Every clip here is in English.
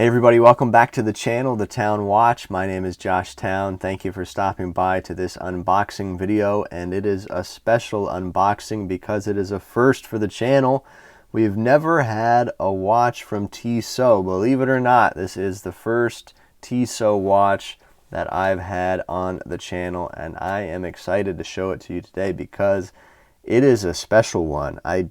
Hey everybody, welcome back to the channel, The Town Watch. My name is Josh Town. Thank you for stopping by to this unboxing video, and it is a special unboxing because it is a first for the channel. We've never had a watch from Tissot. Believe it or not, this is the first Tissot watch that I've had on the channel, and I am excited to show it to you today because it is a special one. I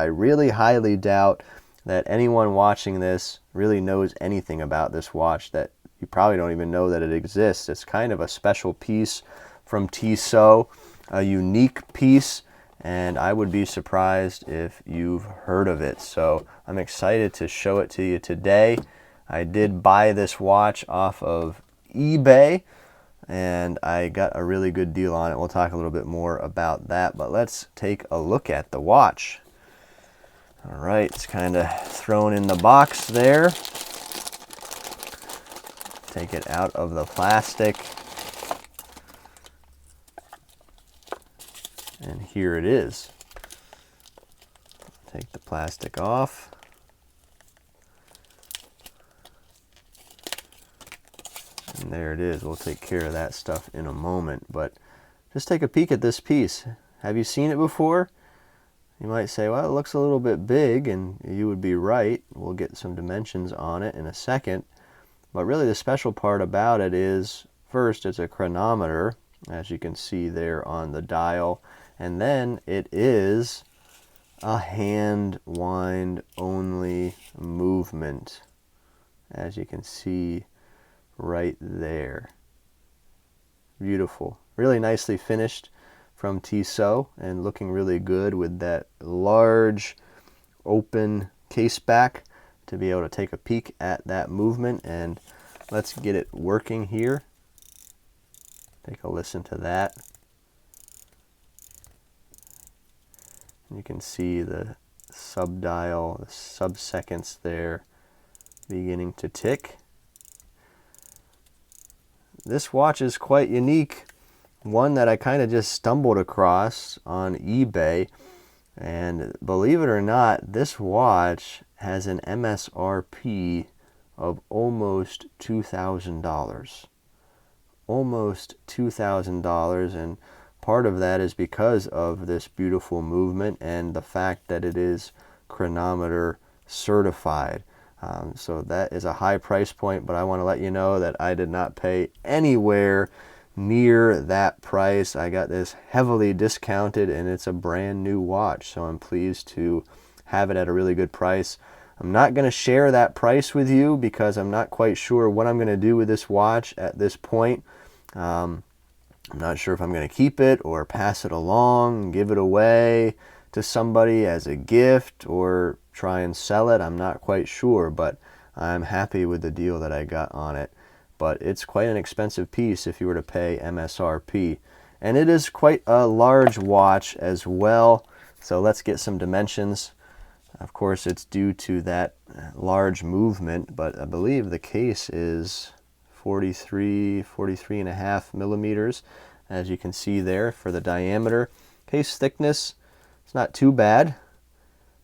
really highly doubt that anyone watching this really knows anything about this watch, that you probably don't even know that it exists. It's kind of a special piece from Tissot, a unique piece, and I would be surprised if you've heard of it. So I'm excited to show it to you today. I did buy this watch off of eBay, and I got a really good deal on it. We'll talk a little bit more about that, but let's take a look at the watch. All right, it's kind of thrown in the box there. Take it out of the plastic. And here it is. Take the plastic off. And there it is. We'll take care of that stuff in a moment, but just take a peek at this piece. Have you seen it before? You might say, well, it looks a little bit big, and you would be right. We'll get some dimensions on it in a second. But really the special part about it is, first, it's a chronometer, as you can see there on the dial. And then it is a hand wind only movement, as you can see right there. Beautiful. Really nicely finished from Tissot, and looking really good with that large open case back to be able to take a peek at that movement. And let's get it working here. Take a listen to that. You can see the sub-dial, the sub-seconds there beginning to tick. This watch is quite unique. One that I kind of just stumbled across on eBay, and believe it or not, this watch has an MSRP of almost $2,000. Almost $2,000, and part of that is because of this beautiful movement and the fact that it is chronometer certified. So that is a high price point, but I want to let you know that I did not pay anywhere near that price. I got this heavily discounted, and it's a brand new watch, so I'm pleased to have it at a really good price. I'm not going to share that price with you because I'm not quite sure what I'm going to do with this watch at this point. I'm not sure if I'm going to keep it or pass it along, give it away to somebody as a gift, or try and sell it. I'm not quite sure, but I'm happy with the deal that I got on it. But it's quite an expensive piece if you were to pay MSRP. And it is quite a large watch as well. So let's get some dimensions. Of course, it's due to that large movement, but I believe the case is 43 and a half millimeters, as you can see there for the diameter. Case thickness, it's not too bad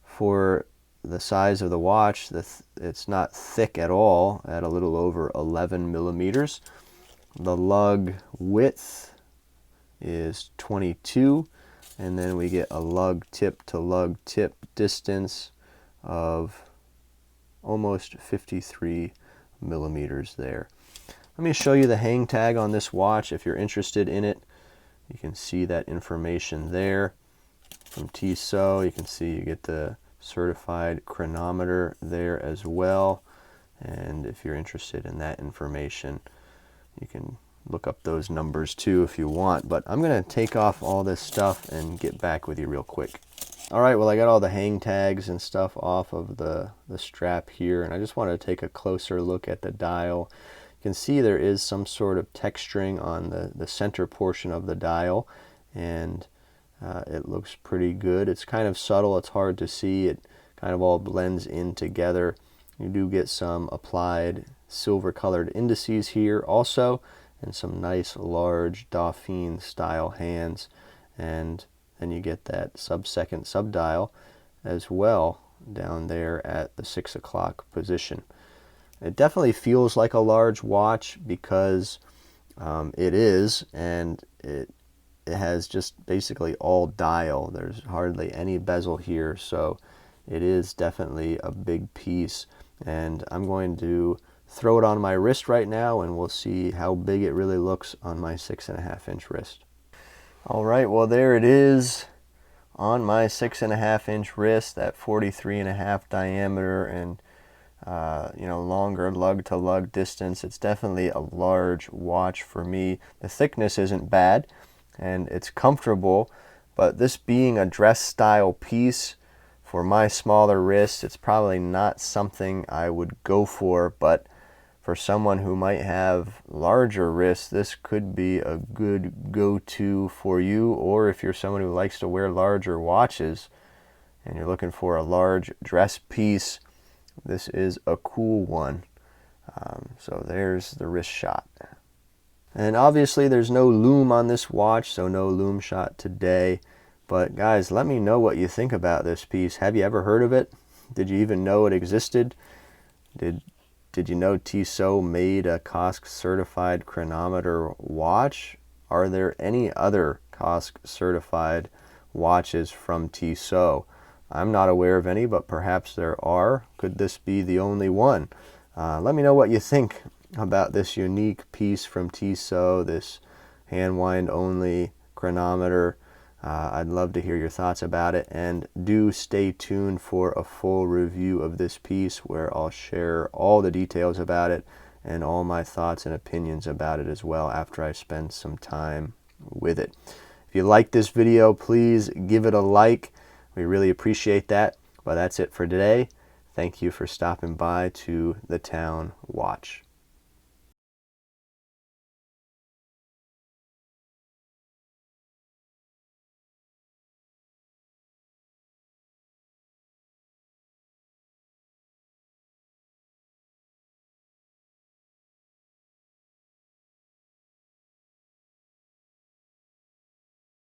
for the size of the watch. It's not thick at all, at a little over 11 millimeters. The lug width is 22, and then we get a lug tip to lug tip distance of almost 53 millimeters there. Let me show you the hang tag on this watch if you're interested in it. You can see that information there from Tissot. You can see you get the certified chronometer there as well, and if you're interested in that information, you can look up those numbers too if you want. But I'm going to take off all this stuff and get back with you real quick. All right, well, I got all the hang tags and stuff off of the strap here, and I just want to take a closer look at the dial. You can see there is some sort of texturing on the center portion of the dial, and it looks pretty good. It's kind of subtle, it's hard to see. It kind of all blends in together. You do get some applied silver colored indices here also, and some nice large Dauphine style hands. And then you get that sub-second sub-dial as well down there at the 6 o'clock position. It definitely feels like a large watch because it is, and it has just basically all dial. There's hardly any bezel here, so it is definitely a big piece. And I'm going to throw it on my wrist right now, and we'll see how big it really looks on my 6.5-inch wrist. All right, well, there it is on my 6.5-inch wrist, that 43.5 diameter, and longer lug to lug distance. It's definitely a large watch for me. The thickness isn't bad and it's comfortable, but this being a dress style piece for my smaller wrist, it's probably not something I would go for, but for someone who might have larger wrists, this could be a good go-to for you. Or if you're someone who likes to wear larger watches and you're looking for a large dress piece, this is a cool one. So there's the wrist shot. And obviously there's no lume on this watch, so no lume shot today. But guys, let me know what you think about this piece. Have you ever heard of it? Did you even know it existed? Did you know Tissot made a COSC Certified Chronometer watch? Are there any other COSC Certified watches from Tissot? I'm not aware of any, but perhaps there are. Could this be the only one? Let me know what you think about this unique piece from Tissot, this hand wind only chronometer. I'd love to hear your thoughts about it, and do stay tuned for a full review of this piece where I'll share all the details about it and all my thoughts and opinions about it as well after I spend some time with it. If you like this video, please give it a like. We really appreciate that. But that's it for today. Thank you for stopping by to the Town Watch.